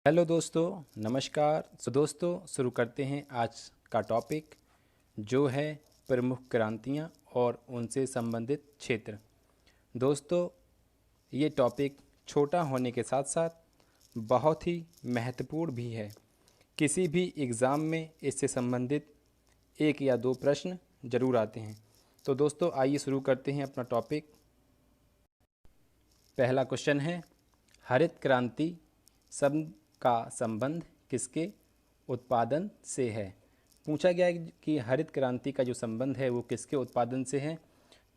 Hello दोस्तों, नमस्कार। दोस्तों, शुरू करते हैं आज का टॉपिक जो है प्रमुख क्रांतियाँ और उनसे संबंधित क्षेत्र। दोस्तों, ये टॉपिक छोटा होने के साथ साथ बहुत ही महत्वपूर्ण भी है। किसी भी एग्ज़ाम में इससे संबंधित एक या दो प्रश्न जरूर आते हैं। तो दोस्तों, आइए शुरू करते हैं अपना टॉपिक। पहला क्वेश्चन है, हरित क्रांति शब्द का संबंध किसके उत्पादन से है। पूछा गया है कि हरित क्रांति का जो संबंध है वो किसके उत्पादन से है।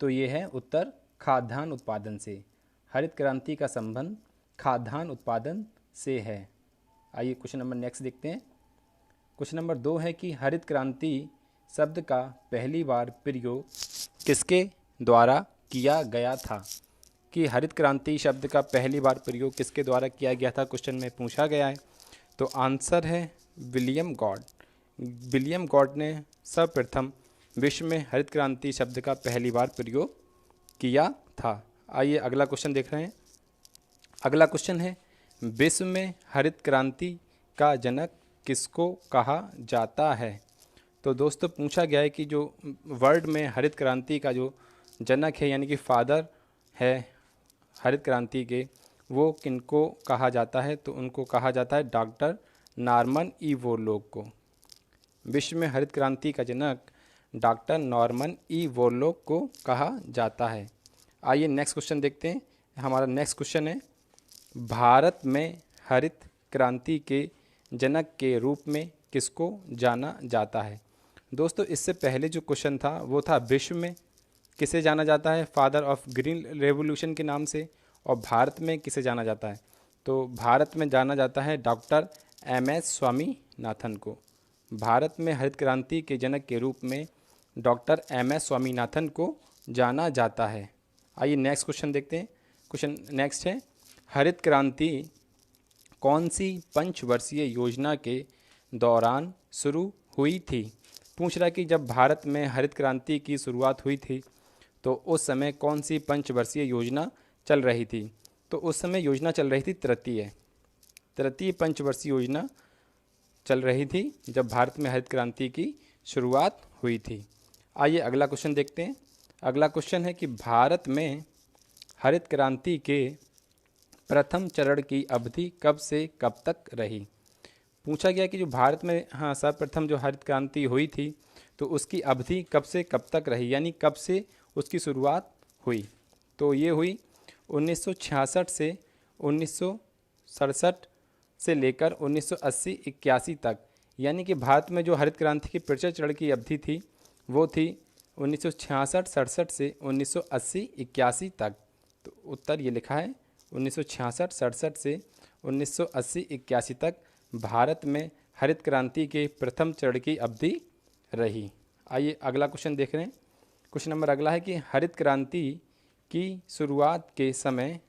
तो ये है उत्तर खाद्यान्न उत्पादन से। हरित क्रांति का संबंध खाद्यान्न उत्पादन से है। आइए क्वेश्चन नंबर नेक्स्ट देखते हैं। क्वेश्चन नंबर 2 है कि हरित क्रांति शब्द का पहली बार प्रयोग किसके द्वारा किया गया था। कि हरित क्रांति शब्द का पहली बार प्रयोग किसके द्वारा किया गया था, क्वेश्चन में पूछा गया है। तो आंसर है विलियम गॉड। विलियम गॉड ने सर्वप्रथम विश्व में हरित क्रांति शब्द का पहली बार प्रयोग किया था। आइए अगला क्वेश्चन देख रहे हैं। अगला क्वेश्चन है, विश्व में हरित क्रांति का जनक किसको कहा जाता है। तो दोस्तों, पूछा गया है कि जो वर्ल्ड में हरित क्रांति का जो जनक है यानी कि फादर है हरित क्रांति के, वो किनको कहा जाता है। तो उनको कहा जाता है डॉक्टर नॉर्मन ई बोरलॉग को। विश्व में हरित क्रांति का जनक डॉक्टर नॉर्मन ई बोरलॉग को कहा जाता है। आइए नेक्स्ट क्वेश्चन देखते हैं। हमारा नेक्स्ट क्वेश्चन है, भारत में हरित क्रांति के जनक के रूप में किसको जाना जाता है। दोस्तों, इससे पहले जो क्वेश्चन था वो था विश्व में किसे जाना जाता है फादर ऑफ ग्रीन रेवोल्यूशन के नाम से, और भारत में किसे जाना जाता है। तो भारत में जाना जाता है डॉक्टर एम.एस. स्वामीनाथन को। भारत में हरित क्रांति के जनक के रूप में डॉक्टर एम.एस. स्वामीनाथन को जाना जाता है। आइए नेक्स्ट क्वेश्चन देखते हैं। क्वेश्चन नेक्स्ट है, हरित क्रांति कौन सी पंचवर्षीय योजना के दौरान शुरू हुई थी। पूछ रहा है कि जब भारत में हरित क्रांति की शुरुआत हुई थी तो उस समय कौन सी पंचवर्षीय योजना चल रही थी। तो उस समय योजना चल रही थी तृतीय पंचवर्षीय योजना चल रही थी जब भारत में हरित क्रांति की शुरुआत हुई थी। आइए अगला क्वेश्चन देखते हैं। अगला क्वेश्चन है कि भारत में हरित क्रांति के प्रथम चरण की अवधि कब से कब तक रही। पूछा गया कि जो भारत में सर्वप्रथम जो हरित क्रांति हुई थी तो उसकी अवधि कब से कब तक रही, यानी कब से उसकी शुरुआत हुई। तो ये हुई 1966 से 1967 से लेकर 1980-81 तक, यानी कि भारत में जो हरित क्रांति की प्रचुर चरण की अवधि थी वो थी 1966-67 से 1980-81 तक। तो उत्तर ये लिखा है 1966-67 से 1980-81 तक भारत में हरित क्रांति के प्रथम चरण की अवधि रही। आइए अगला क्वेश्चन देख रहे हैं। क्वेश्चन नंबर अगला है कि हरित क्रांति की शुरुआत के समय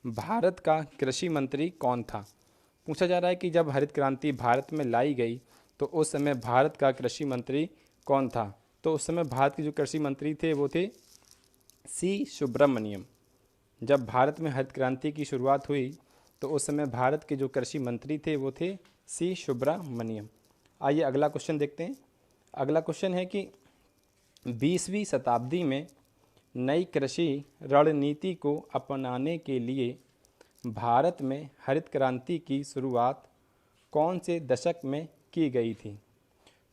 भारत का कृषि मंत्री कौन था। पूछा जा रहा है कि जब हरित क्रांति भारत में लाई गई तो उस समय भारत का कृषि मंत्री कौन था। तो उस समय भारत के जो कृषि मंत्री थे वो थे सी सुब्रमण्यम। जब भारत में हरित क्रांति की शुरुआत हुई तो उस समय भारत के जो कृषि मंत्री थे वो थे सी सुब्रमण्यम। आइए अगला क्वेश्चन देखते हैं। अगला क्वेश्चन है कि 20वीं शताब्दी में नई कृषि रणनीति को अपनाने के लिए भारत में हरित क्रांति की शुरुआत कौन से दशक में की गई थी।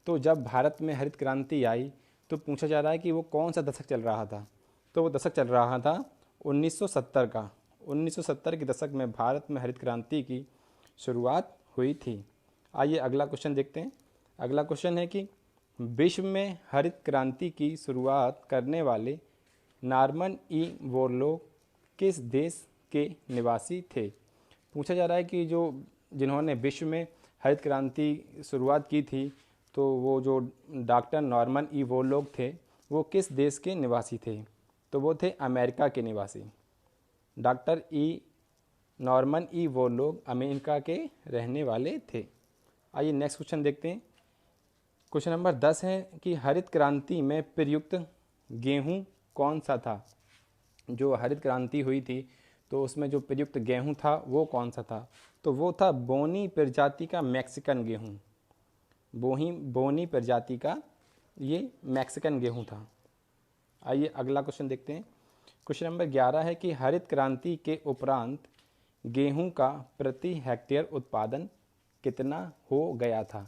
तो जब भारत में हरित क्रांति आई तो पूछा जा रहा है कि वो कौन सा दशक चल रहा था। तो वो दशक चल रहा था 1970 का। 1970 के दशक में भारत में हरित क्रांति की शुरुआत हुई थी। आइए अगला क्वेश्चन देखते हैं। अगला क्वेश्चन है कि विश्व में हरित क्रांति की शुरुआत करने वाले नॉर्मन ई बोरलॉग किस देश के निवासी थे। पूछा जा रहा है कि जो जिन्होंने विश्व में हरित क्रांति शुरुआत की थी तो वो जो डॉक्टर नॉर्मन ई बोरलॉग थे वो किस देश के निवासी थे। तो वो थे अमेरिका के निवासी। Doctor Norman E Borlaug America के रहने वाले थे। आइए नेक्स्ट क्वेश्चन देखते हैं। क्वेश्चन नंबर 10 है कि हरित क्रांति में प्रयुक्त गेहूं कौन सा था। जो हरित क्रांति हुई थी तो उसमें जो प्रयुक्त गेहूँ था वो कौन सा था? तो वो था बोनी प्रजाति का मैक्सिकन गेहूँ। बोनी प्रजाति का ये मैक्सिकन गेहूँ था। आइए अगला क्वेश्चन देखते हैं। क्वेश्चन नंबर 11 है कि हरित क्रांति के उपरांत गेहूं का प्रति हेक्टेयर उत्पादन कितना हो गया था?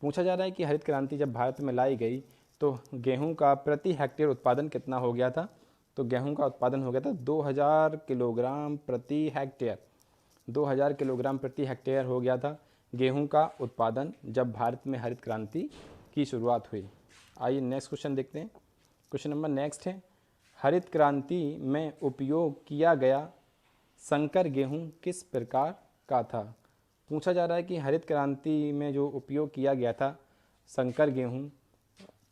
पूछा जा रहा है कि हरित क्रांति जब भारत में लाई गई तो गेहूं का प्रति हेक्टेयर उत्पादन कितना हो गया था? तो गेहूं का उत्पादन हो गया था 2000 किलोग्राम प्रति हेक्टेयर। 2000 किलोग्राम प्रति हेक्टेयर हो गया था गेहूं का उत्पादन जब भारत में हरित क्रांति की शुरुआत हुई। आइए नेक्स्ट क्वेश्चन देखते हैं। क्वेश्चन नंबर नेक्स्ट है, हरित क्रांति में उपयोग किया गया संकर गेहूं किस प्रकार का था? पूछा जा रहा है कि हरित क्रांति में जो उपयोग किया गया था संकर गेहूं,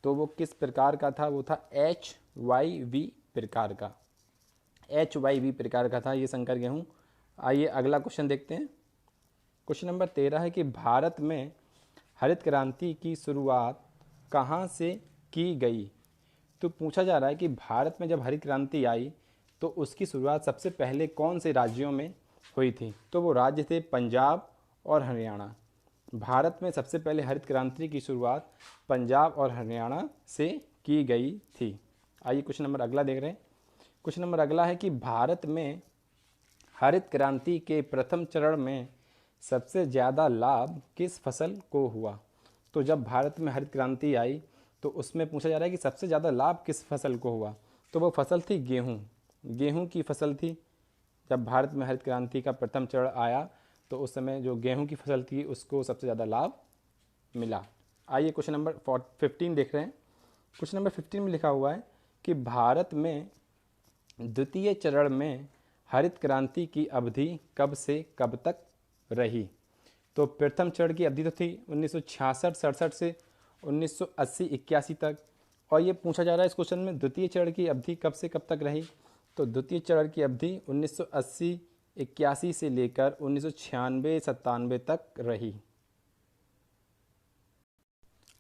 तो वो किस प्रकार का था? वो था HYV प्रकार का। HYV प्रकार का था ये संकर गेहूं। आइए अगला क्वेश्चन देखते हैं। क्वेश्चन नंबर 13 है कि भारत में हरित क्रांति की शुरुआत कहाँ से की गई? तो पूछा जा रहा है कि भारत में जब हरित क्रांति आई तो उसकी शुरुआत सबसे पहले कौन से राज्यों में हुई थी? तो वो राज्य थे पंजाब और हरियाणा। भारत में सबसे पहले हरित क्रांति की शुरुआत पंजाब और हरियाणा से की गई थी। आइए क्वेश्चन नंबर अगला देख रहे हैं। क्वेश्चन नंबर अगला है कि भारत में हरित क्रांति के प्रथम चरण में सबसे ज़्यादा लाभ किस फसल को हुआ? तो जब भारत में हरित क्रांति आई तो उसमें पूछा जा रहा है कि सबसे ज़्यादा लाभ किस फसल को हुआ? तो वो फसल थी गेहूँ। गेहूँ की फसल थी। जब भारत में हरित क्रांति का प्रथम चरण आया तो उस समय जो गेहूँ की फसल थी उसको सबसे ज़्यादा लाभ मिला। आइए क्वेश्चन नंबर 15 देख रहे हैं। क्वेश्चन नंबर 15 में लिखा हुआ है कि भारत में द्वितीय चरण में हरित क्रांति की अवधि कब से कब तक रही? तो प्रथम चरण की अवधि तो थी 1966-67 से 1980-81 तक। और ये पूछा जा रहा है इस क्वेश्चन में द्वितीय चरण की अवधि कब से कब तक रही? तो द्वितीय चरण की अवधि 1980-81 से लेकर 1996-97 तक रही।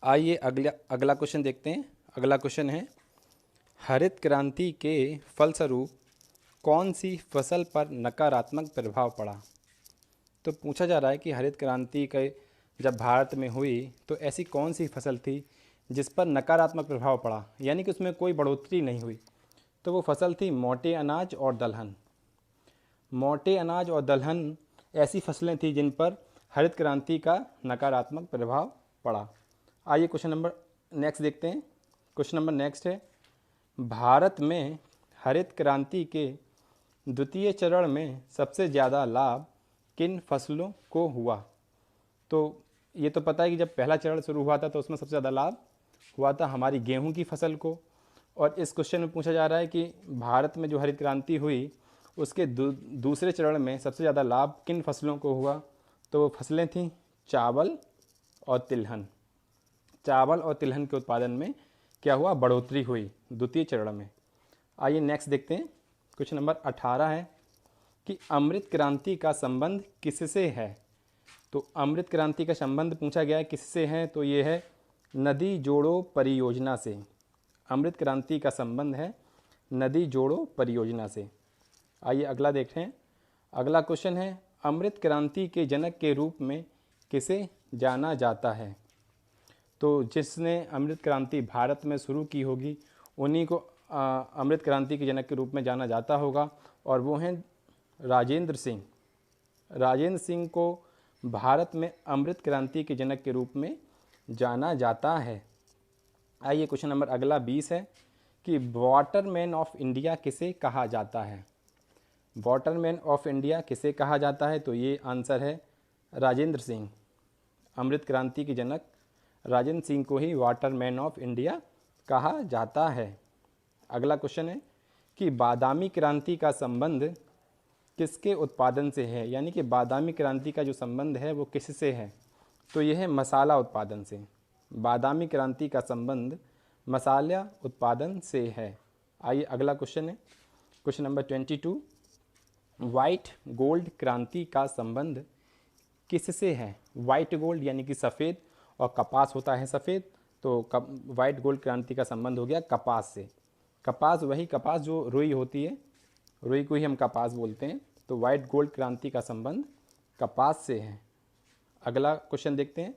आइए अगला क्वेश्चन देखते हैं। अगला क्वेश्चन है, हरित क्रांति के फलस्वरूप कौन सी फसल पर नकारात्मक प्रभाव पड़ा? तो पूछा जा रहा है कि हरित क्रांति के जब भारत में हुई तो ऐसी कौन सी फसल थी जिस पर नकारात्मक प्रभाव पड़ा, यानी कि उसमें कोई बढ़ोतरी नहीं हुई? तो वो फसल थी मोटे अनाज और दलहन। मोटे अनाज और दलहन ऐसी फसलें थीं जिन पर हरित क्रांति का नकारात्मक प्रभाव पड़ा। आइए क्वेश्चन नंबर नेक्स्ट देखते हैं। क्वेश्चन नंबर नेक्स्ट है, भारत में हरित क्रांति के द्वितीय चरण में सबसे ज़्यादा लाभ किन फसलों को हुआ? तो ये तो पता है कि जब पहला चरण शुरू हुआ था तो उसमें सबसे ज़्यादा लाभ हुआ था हमारी गेहूं की फसल को। और इस क्वेश्चन में पूछा जा रहा है कि भारत में जो हरित क्रांति हुई उसके दूसरे चरण में सबसे ज़्यादा लाभ किन फसलों को हुआ? तो वो फसलें थीं चावल और तिलहन। चावल और तिलहन के उत्पादन में क्या हुआ? बढ़ोतरी हुई द्वितीय चरण में। आइए नेक्स्ट देखते हैं। क्वेश्चन नंबर 18 है कि अमृत क्रांति का संबंध किससे है? तो अमृत क्रांति का संबंध पूछा गया है किससे है? तो ये है नदी जोड़ो परियोजना से। अमृत क्रांति का संबंध है नदी जोड़ो परियोजना से। आइए अगला देखते हैं। अगला क्वेश्चन है, अमृत क्रांति के जनक के रूप में किसे जाना जाता है? तो जिसने अमृत क्रांति भारत में शुरू की होगी उन्हीं को अमृत क्रांति के जनक के रूप में जाना जाता होगा, और वो हैं राजेंद्र सिंह। राजेंद्र सिंह को भारत में अमृत क्रांति के जनक के रूप में जाना जाता है। आइए क्वेश्चन नंबर अगला 20 है कि वाटरमैन ऑफ इंडिया किसे कहा जाता है? वाटरमैन ऑफ इंडिया किसे कहा जाता है? तो ये आंसर है राजेंद्र सिंह। अमृत क्रांति के जनक राजेंद्र सिंह को ही वाटरमैन ऑफ इंडिया कहा जाता है। अगला क्वेश्चन है कि बादामी क्रांति का संबंध किसके उत्पादन से है? यानी कि बादामी क्रांति का जो संबंध है वो किससे है? तो यह है मसाला उत्पादन से। बादामी क्रांति का संबंध मसाला उत्पादन से है। आइए अगला क्वेश्चन है क्वेश्चन नंबर 22, वाइट गोल्ड क्रांति का संबंध किससे है? वाइट गोल्ड यानी कि सफ़ेद, और कपास होता है सफ़ेद, तो वाइट गोल्ड क्रांति का संबंध हो गया कपास से। कपास वही कपास जो रुई होती है रुई को ही हम कपास बोलते हैं, तो वाइट गोल्ड क्रांति का संबंध कपास से है। अगला क्वेश्चन देखते हैं,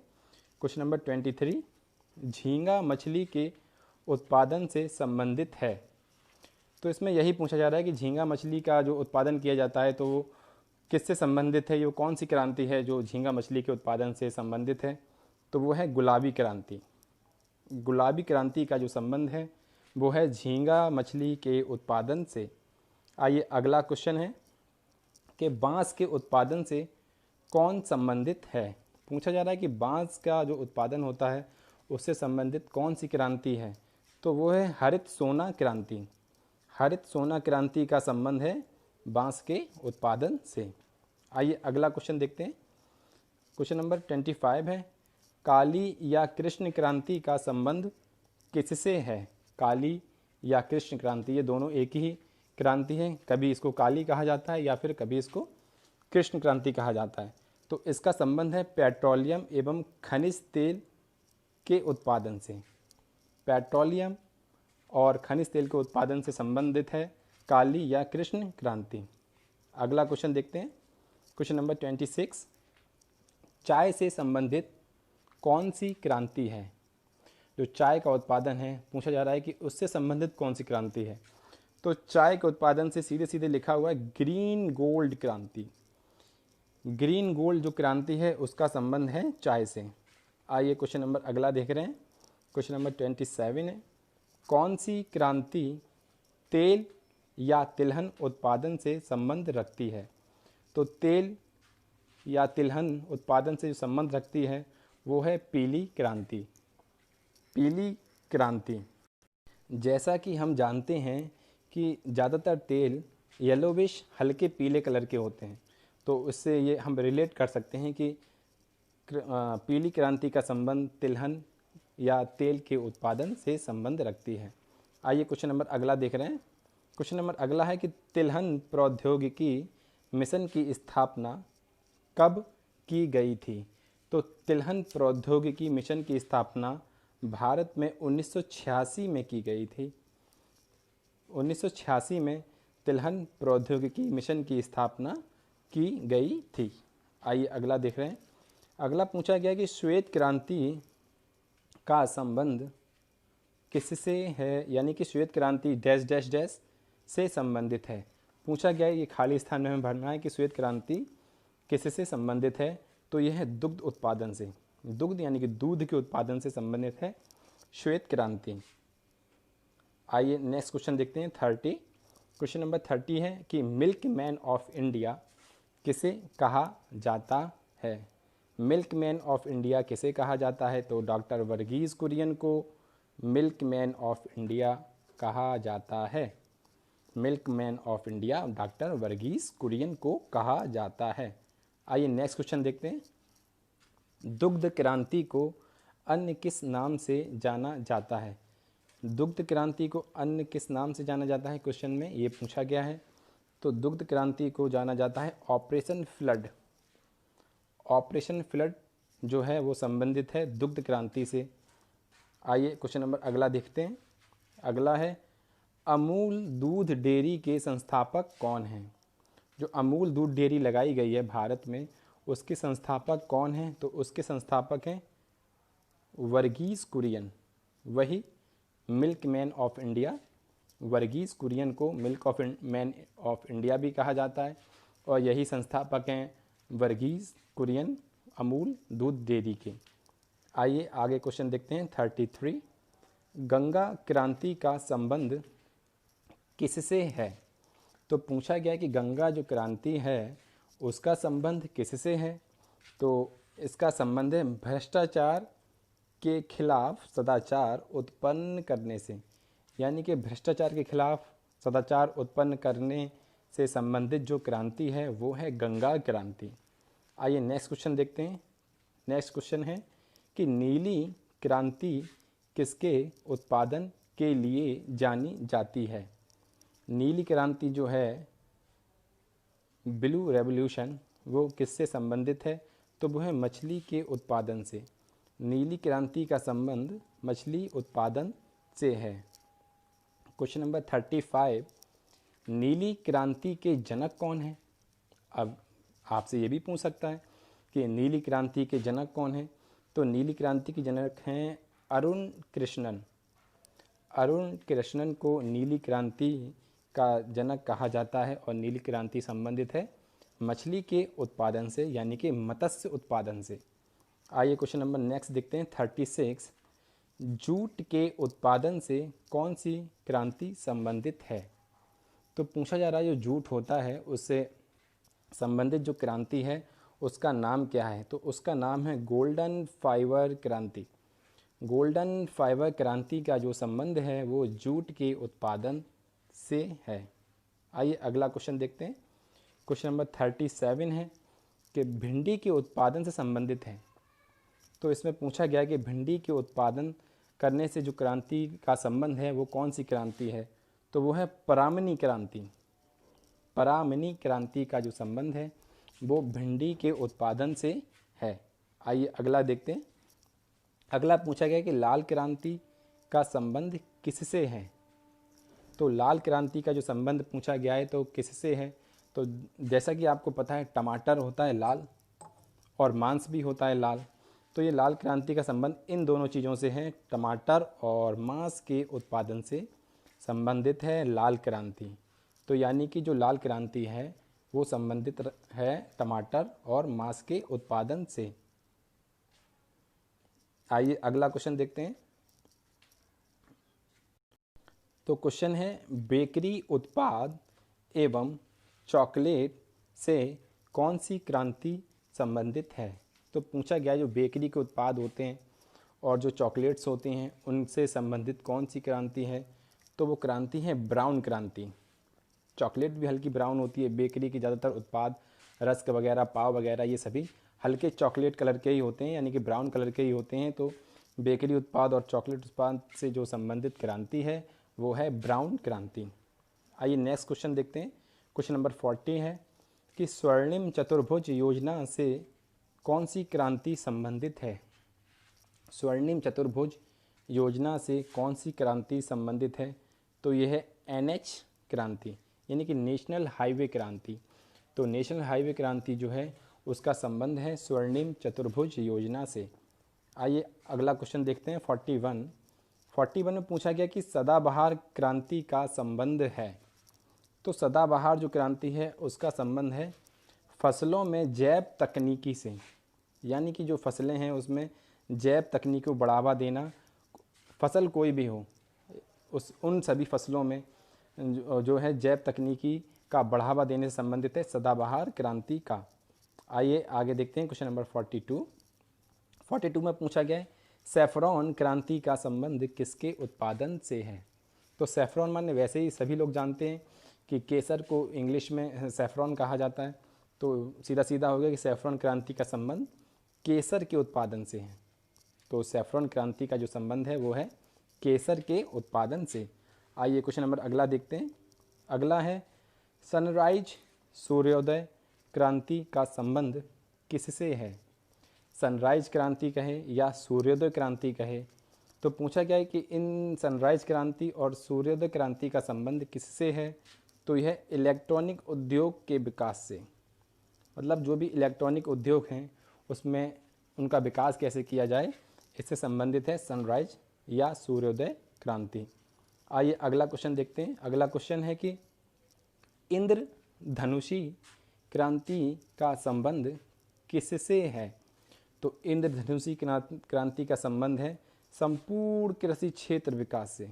क्वेश्चन नंबर 23, झींगा मछली के उत्पादन से संबंधित है। तो इसमें यही पूछा जा रहा है कि झींगा मछली का जो उत्पादन किया जाता है तो वो किससे संबंधित है, ये कौन सी क्रांति है जो झींगा मछली के उत्पादन से संबंधित है। तो वो है गुलाबी क्रांति। गुलाबी क्रांति का जो संबंध है वो है झींगा मछली के उत्पादन से। आइए अगला क्वेश्चन है कि बांस के उत्पादन से कौन संबंधित है। पूछा जा रहा है कि बांस का जो उत्पादन होता है उससे संबंधित कौन सी क्रांति है। तो वो है हरित सोना क्रांति। हरित सोना क्रांति का संबंध है बांस के उत्पादन से। आइए अगला क्वेश्चन देखते हैं, क्वेश्चन नंबर 25 है, काली या कृष्ण क्रांति का संबंध किससे है। काली या कृष्ण क्रांति, ये दोनों एक ही क्रांति है। कभी इसको काली कहा जाता है या फिर कभी इसको कृष्ण क्रांति कहा जाता है। तो इसका संबंध है पेट्रोलियम एवं खनिज तेल के उत्पादन से। पेट्रोलियम और खनिज तेल के उत्पादन से संबंधित है काली या कृष्ण क्रांति। अगला क्वेश्चन देखते हैं, क्वेश्चन नंबर 26, चाय से संबंधित कौन सी क्रांति है। जो चाय का उत्पादन है पूछा जा रहा है कि उससे संबंधित कौन सी क्रांति है। तो चाय के उत्पादन से सीधे सीधे लिखा हुआ है ग्रीन गोल्ड क्रांति। ग्रीन गोल्ड जो क्रांति है उसका संबंध है चाय से। आइए क्वेश्चन नंबर अगला देख रहे हैं, क्वेश्चन नंबर 27 है, कौन सी क्रांति तेल या तिलहन उत्पादन से संबंध रखती है। तो तेल या तिलहन उत्पादन से जो संबंध रखती है वो है पीली क्रांति। पीली क्रांति, जैसा कि हम जानते हैं कि ज़्यादातर तेल येलोविश हल्के पीले कलर के होते हैं, तो इससे ये हम रिलेट कर सकते हैं कि पीली क्रांति का संबंध तिलहन या तेल के उत्पादन से संबंध रखती है। आइए क्वेश्चन नंबर अगला देख रहे हैं, क्वेश्चन नंबर अगला है कि तिलहन प्रौद्योगिकी मिशन की स्थापना कब की गई थी। तो तिलहन प्रौद्योगिकी मिशन की स्थापना भारत में 1986 में की गई थी। 1986 में तिलहन प्रौद्योगिकी मिशन की स्थापना की गई थी। आइए अगला देख रहे हैं, अगला पूछा गया कि श्वेत क्रांति का संबंध किससे है, यानी कि श्वेत क्रांति डैश डैश डैश से संबंधित है। पूछा गया है, ये खाली स्थान में हमें भरना है कि श्वेत क्रांति किससे संबंधित है। तो यह है दुग्ध उत्पादन से। दुग्ध यानी कि दूध के उत्पादन से संबंधित है श्वेत क्रांति। आइए नेक्स्ट क्वेश्चन देखते हैं 30। क्वेश्चन नंबर 30 है कि मिल्क मैन ऑफ इंडिया किसे कहा जाता है। मिल्क मैन ऑफ इंडिया किसे कहा जाता है। तो डॉक्टर वर्गीज कुरियन को मिल्क मैन ऑफ इंडिया कहा जाता है। Milk man of India doctor Verghese Kurien को कहा जाता है। आइए नेक्स्ट क्वेश्चन देखते हैं, दुग्ध क्रांति को अन्य किस नाम से जाना जाता है। दुग्ध क्रांति को अन्य किस नाम से जाना जाता है, क्वेश्चन में ये पूछा गया है। तो दुग्ध क्रांति को जाना जाता है ऑपरेशन फ्लड। ऑपरेशन फ्लड जो है वो संबंधित है दुग्ध क्रांति से। आइए क्वेश्चन नंबर अगला देखते हैं, अगला है अमूल दूध डेयरी के संस्थापक कौन हैं। जो अमूल दूध डेयरी लगाई गई है भारत में उसके संस्थापक कौन हैं। तो उसके संस्थापक हैं वर्गीज कुरियन, वही milk man of India. Verghese Kurien को milk of man of India भी कहा जाता है और यही संस्थापक हैं वर्गीज कुरियन अमूल दूध डेयरी के। आइए आगे क्वेश्चन देखते हैं 33, गंगा क्रांति का संबंध किससे है। तो पूछा गया कि गंगा जो क्रांति है उसका संबंध किससे है। तो इसका संबंध है भ्रष्टाचार के खिलाफ सदाचार उत्पन्न करने से, यानी कि भ्रष्टाचार के खिलाफ सदाचार उत्पन्न करने से संबंधित जो क्रांति है वो है गंगा क्रांति। आइए नेक्स्ट क्वेश्चन देखते हैं। नेक्स्ट क्वेश्चन है कि नीली क्रांति किसके उत्पादन के लिए जानी जाती है। नीली क्रांति जो है ब्लू रेवोल्यूशन वो किससे संबंधित है। तो वो है मछली के उत्पादन से। नीली क्रांति का संबंध मछली उत्पादन से है। क्वेश्चन नंबर 35, नीली क्रांति के जनक कौन हैं? अब आपसे ये भी पूछ सकता है कि नीली क्रांति के जनक कौन हैं। तो नीली क्रांति के जनक हैं अरुण कृष्णन। अरुण कृष्णन को नीली क्रांति का जनक कहा जाता है और नीली क्रांति संबंधित है मछली के उत्पादन से, यानी कि मत्स्य उत्पादन से। आइए क्वेश्चन नंबर नेक्स्ट देखते हैं 36। जूट के उत्पादन से कौन सी क्रांति संबंधित है? तो पूछा जा रहा है जो जूट होता है उससे संबंधित जो क्रांति है उसका नाम क्या है? तो उसका नाम है गोल्डन फाइबर क्रांति। गोल्डन फाइबर क्रांति का जो संबंध है वो जूट के उत्पादन से है। आइए अगला क्वेश्चन देखते हैं। क्वेश्चन नंबर 37 है कि भिंडी के उत्पादन से संबंधित है। तो इसमें पूछा गया कि भिंडी के उत्पादन करने से जो क्रांति का संबंध है वो कौन सी क्रांति है? तो वो है परामनी क्रांति। परामनी क्रांति का जो संबंध है वो भिंडी के उत्पादन से है। आइए अगला देखते हैं। अगला पूछा गया कि लाल क्रांति का संबंध किससे है? तो लाल क्रांति का जो संबंध पूछा गया है तो किससे है? तो जैसा कि आपको पता है टमाटर होता है लाल और मांस भी होता है लाल। तो ये लाल क्रांति का संबंध इन दोनों चीज़ों से है, टमाटर और मांस के उत्पादन से संबंधित है लाल क्रांति। तो यानी कि जो लाल क्रांति है वो संबंधित है टमाटर और मांस के उत्पादन से। आइए अगला क्वेश्चन देखते हैं। तो क्वेश्चन है बेकरी उत्पाद एवं चॉकलेट से कौन सी क्रांति संबंधित है? तो पूछा गया जो बेकरी के उत्पाद होते हैं और जो चॉकलेट्स होते हैं उनसे संबंधित कौन सी क्रांति है? तो वो क्रांति है ब्राउन क्रांति। चॉकलेट भी हल्की ब्राउन होती है, बेकरी के ज़्यादातर उत्पाद रस्क वगैरह, पाव वगैरह ये सभी हल्के चॉकलेट कलर के ही होते हैं, यानी कि ब्राउन कलर के ही होते हैं। तो बेकरी उत्पाद और चॉकलेट उत्पाद से जो संबंधित क्रांति है वो है ब्राउन क्रांति। आइए नेक्स्ट क्वेश्चन देखते हैं। क्वेश्चन नंबर 40 है कि स्वर्णिम चतुर्भुज योजना से कौन सी क्रांति संबंधित है? स्वर्णिम चतुर्भुज योजना से कौन सी क्रांति संबंधित है? तो यह है NH क्रांति, यानी कि नेशनल हाईवे क्रांति। तो नेशनल हाईवे क्रांति जो है उसका संबंध है स्वर्णिम चतुर्भुज योजना से। आइए अगला क्वेश्चन देखते हैं 41 में पूछा गया कि सदाबहार क्रांति का संबंध है। तो सदाबहार जो क्रांति है उसका संबंध है फसलों में जैव तकनीकी से, यानी कि जो फसलें हैं उसमें जैव तकनीक को बढ़ावा देना। फसल कोई भी हो उन सभी फसलों में जो है जैव तकनीकी का बढ़ावा देने से संबंधित है सदाबहार क्रांति का। आइए आगे देखते हैं क्वेश्चन नंबर 42 में पूछा गया है सैफरॉन क्रांति का संबंध किसके उत्पादन से है? तो सैफरॉन माने वैसे ही सभी लोग जानते हैं कि केसर को इंग्लिश में सैफरॉन कहा जाता है। तो सीधा सीधा हो गया कि सैफरॉन क्रांति का संबंध केसर के उत्पादन से है। तो सैफरॉन क्रांति का जो संबंध है वो है केसर के उत्पादन से। आइए क्वेश्चन नंबर अगला देखते हैं। अगला है सनराइज सूर्योदय क्रांति का संबंध किससे है? सनराइज क्रांति कहे या सूर्योदय क्रांति कहे, तो पूछा गया है कि इन सनराइज क्रांति और सूर्योदय क्रांति का संबंध किससे है? तो यह इलेक्ट्रॉनिक उद्योग के विकास से, मतलब जो भी इलेक्ट्रॉनिक उद्योग हैं उसमें उनका विकास कैसे किया जाए, इससे संबंधित है सनराइज या सूर्योदय क्रांति। आइए अगला क्वेश्चन देखते हैं। अगला क्वेश्चन है कि इंद्रधनुषी क्रांति का संबंध किससे है? तो इंद्रधनुषी क्रांति का संबंध है संपूर्ण कृषि क्षेत्र विकास से,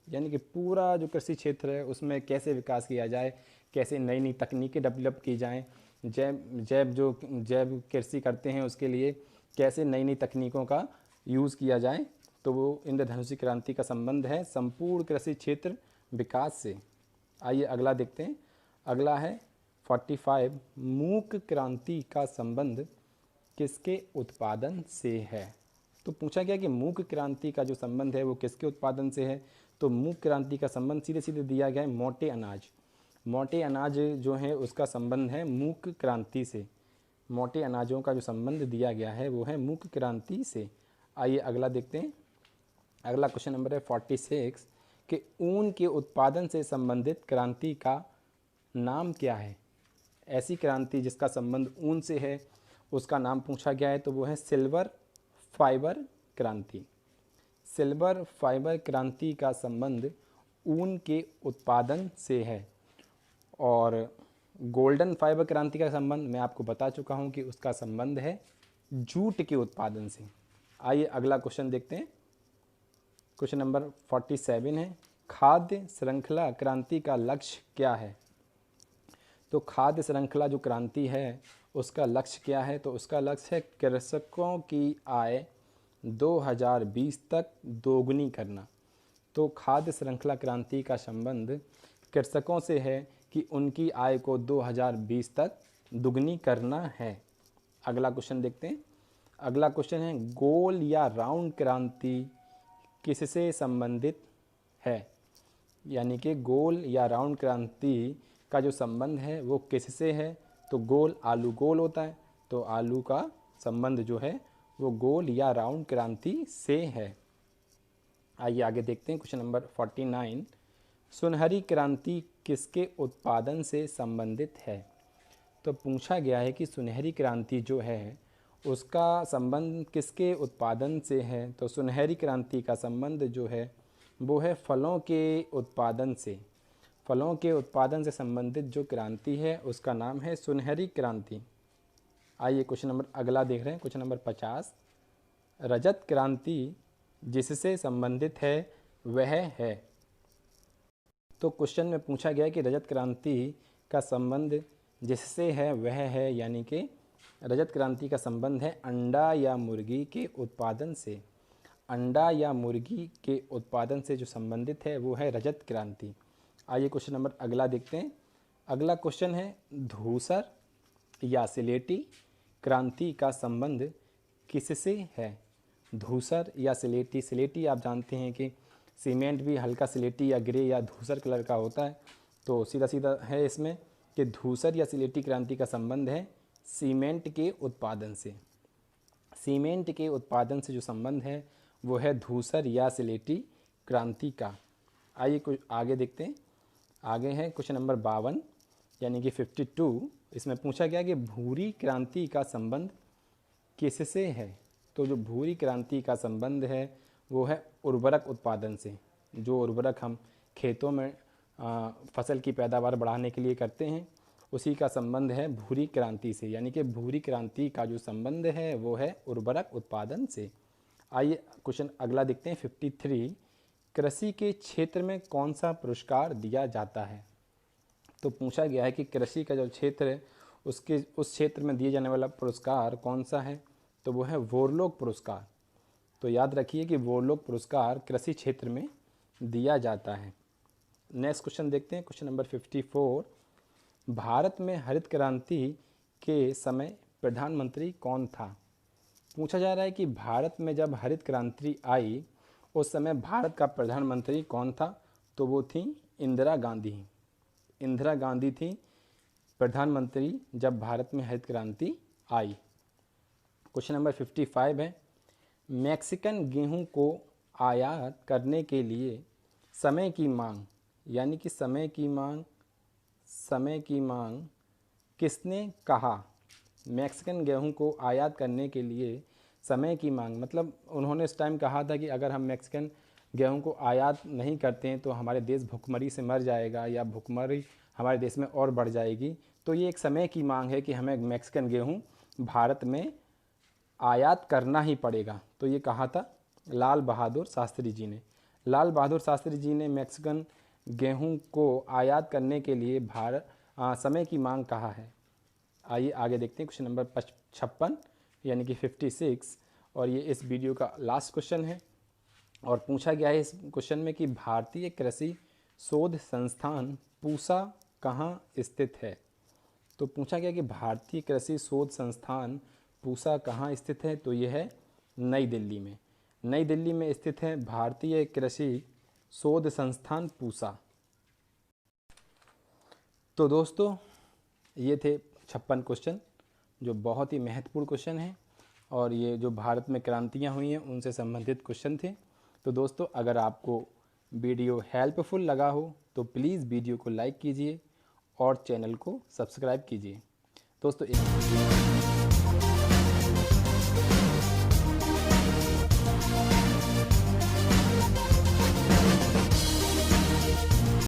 यानी कि पूरा जो कृषि क्षेत्र है उसमें कैसे विकास किया जाए, कैसे नई नई तकनीकें डेवलप की जाएं, जैव कृषि करते हैं उसके लिए कैसे नई नई तकनीकों का यूज़ किया जाए। तो वो इंद्रधनुषी क्रांति का संबंध है संपूर्ण कृषि क्षेत्र विकास से। आइए अगला देखते हैं। अगला है 45 मूक क्रांति का संबंध किसके उत्पादन से है? तो पूछा गया कि मूक क्रांति का जो संबंध है वो किसके उत्पादन से है? तो मूक क्रांति का संबंध सीधे सीधे दिया गया है मोटे अनाज। मोटे अनाज जो है उसका संबंध है मूक क्रांति से। मोटे अनाजों का जो संबंध दिया गया है वो है मूक क्रांति से। आइए अगला देखते हैं। अगला क्वेश्चन नंबर है 46 कि ऊन के उत्पादन से संबंधित क्रांति का नाम क्या है? ऐसी क्रांति जिसका संबंध ऊन से है उसका नाम पूछा गया है, तो वो है सिल्वर फाइबर क्रांति। सिल्वर फाइबर क्रांति का संबंध ऊन के उत्पादन से है। और गोल्डन फाइबर क्रांति का संबंध मैं आपको बता चुका हूँ कि उसका संबंध है जूट के उत्पादन से। आइए अगला क्वेश्चन देखते हैं। क्वेश्चन नंबर 47 है, खाद्य श्रृंखला क्रांति का लक्ष्य क्या है? तो खाद्य श्रृंखला जो क्रांति है उसका लक्ष्य क्या है? तो उसका लक्ष्य है कृषकों की आय 2020 तक दोगुनी करना। तो खाद्य श्रृंखला क्रांति का संबंध कृषकों से है कि उनकी आय को 2020 तक दुगनी करना है। अगला क्वेश्चन देखते हैं। अगला क्वेश्चन है, गोल या राउंड क्रांति किससे संबंधित है? यानी कि गोल या राउंड क्रांति का जो संबंध है वो किससे है? तो गोल, आलू गोल होता है, तो आलू का संबंध जो है वो गोल या राउंड क्रांति से है। आइए आगे देखते हैं। क्वेश्चन नंबर 49, सुनहरी क्रांति किसके उत्पादन से संबंधित है? तो पूछा गया है कि सुनहरी क्रांति जो है उसका संबंध किसके उत्पादन से है? तो सुनहरी क्रांति का संबंध जो है वो है फलों के उत्पादन से। फलों के उत्पादन से संबंधित जो क्रांति है उसका नाम है सुनहरी क्रांति। आइए क्वेश्चन नंबर अगला देख रहे हैं। क्वेश्चन नंबर 50, रजत क्रांति जिससे संबंधित है वह है। तो क्वेश्चन में पूछा गया है कि रजत क्रांति का संबंध जिससे है वह है, यानी कि रजत क्रांति का संबंध है अंडा या मुर्गी के उत्पादन से। अंडा या मुर्गी के उत्पादन से जो संबंधित है वो है रजत क्रांति। आइए क्वेश्चन नंबर अगला देखते हैं। अगला क्वेश्चन है, धूसर या सिलेटी क्रांति का संबंध किससे है? धूसर या सिलेटी, सिलेटी आप जानते हैं कि सीमेंट भी हल्का सिलेटी या ग्रे या धूसर कलर का होता है, तो सीधा सीधा है इसमें कि धूसर या सिलेटी क्रांति का संबंध है सीमेंट के उत्पादन से। सीमेंट के उत्पादन से जो संबंध है वो है धूसर या सिलेटी क्रांति का। आइए कुछ आगे देखते हैं। आगे है क्वेश्चन नंबर 52 यानी कि 52। इसमें पूछा गया कि भूरी क्रांति का संबंध किससे है? तो जो भूरी क्रांति का संबंध है वो है उर्वरक उत्पादन से। जो उर्वरक हम खेतों में फसल की पैदावार बढ़ाने के लिए करते हैं उसी का संबंध है भूरी क्रांति से, यानी कि भूरी क्रांति का जो संबंध है वो है उर्वरक उत्पादन से। आइए क्वेश्चन अगला देखते हैं 53, कृषि के क्षेत्र में कौन सा पुरस्कार दिया जाता है? तो पूछा गया है कि कृषि का जो क्षेत्र है उसके उस क्षेत्र में दिए जाने वाला पुरस्कार कौन सा है? तो वो है वोरलोग पुरस्कार। तो याद रखिए कि वोरलोग पुरस्कार कृषि क्षेत्र में दिया जाता है। नेक्स्ट क्वेश्चन देखते हैं। क्वेश्चन नंबर 54, भारत में हरित क्रांति के समय प्रधानमंत्री कौन था? पूछा जा रहा है कि भारत में जब हरित क्रांति आई उस समय भारत का प्रधानमंत्री कौन था? तो वो थी इंदिरा गांधी। इंदिरा गांधी थी प्रधानमंत्री जब भारत में हरित क्रांति आई। क्वेश्चन नंबर 55 है, मैक्सिकन गेहूं को आयात करने के लिए समय की मांग, यानी कि समय की मांग किसने कहा? मैक्सिकन गेहूं को आयात करने के लिए समय की मांग, मतलब उन्होंने इस टाइम कहा था कि अगर हम मैक्सिकन गेहूं को आयात नहीं करते हैं तो हमारे देश भुखमरी से मर जाएगा या भुखमरी हमारे देश में और बढ़ जाएगी। तो ये एक समय की मांग है कि हमें मैक्सिकन गेहूं भारत में आयात करना ही पड़ेगा। तो ये कहा था लाल बहादुर शास्त्री जी ने। लाल बहादुर शास्त्री जी ने मैक्सिकन गेहूं को आयात करने के लिए समय की मांग कहा है। आइए आगे देखते हैं। क्वेश्चन नंबर 56 यानी कि 56, और ये इस वीडियो का लास्ट क्वेश्चन है। और पूछा गया है इस क्वेश्चन में कि भारतीय कृषि शोध संस्थान पूसा कहाँ स्थित है? तो पूछा गया कि भारतीय कृषि शोध संस्थान पूसा कहाँ स्थित है? तो ये है नई दिल्ली में। नई दिल्ली में स्थित है भारतीय कृषि शोध संस्थान पूसा। तो दोस्तों ये थे 56 क्वेश्चन जो बहुत ही महत्वपूर्ण क्वेश्चन हैं और ये जो भारत में क्रांतियाँ हुई हैं उनसे संबंधित क्वेश्चन थे। तो दोस्तों अगर आपको वीडियो हेल्पफुल लगा हो तो प्लीज़ वीडियो को लाइक कीजिए और चैनल को सब्सक्राइब कीजिए। दोस्तों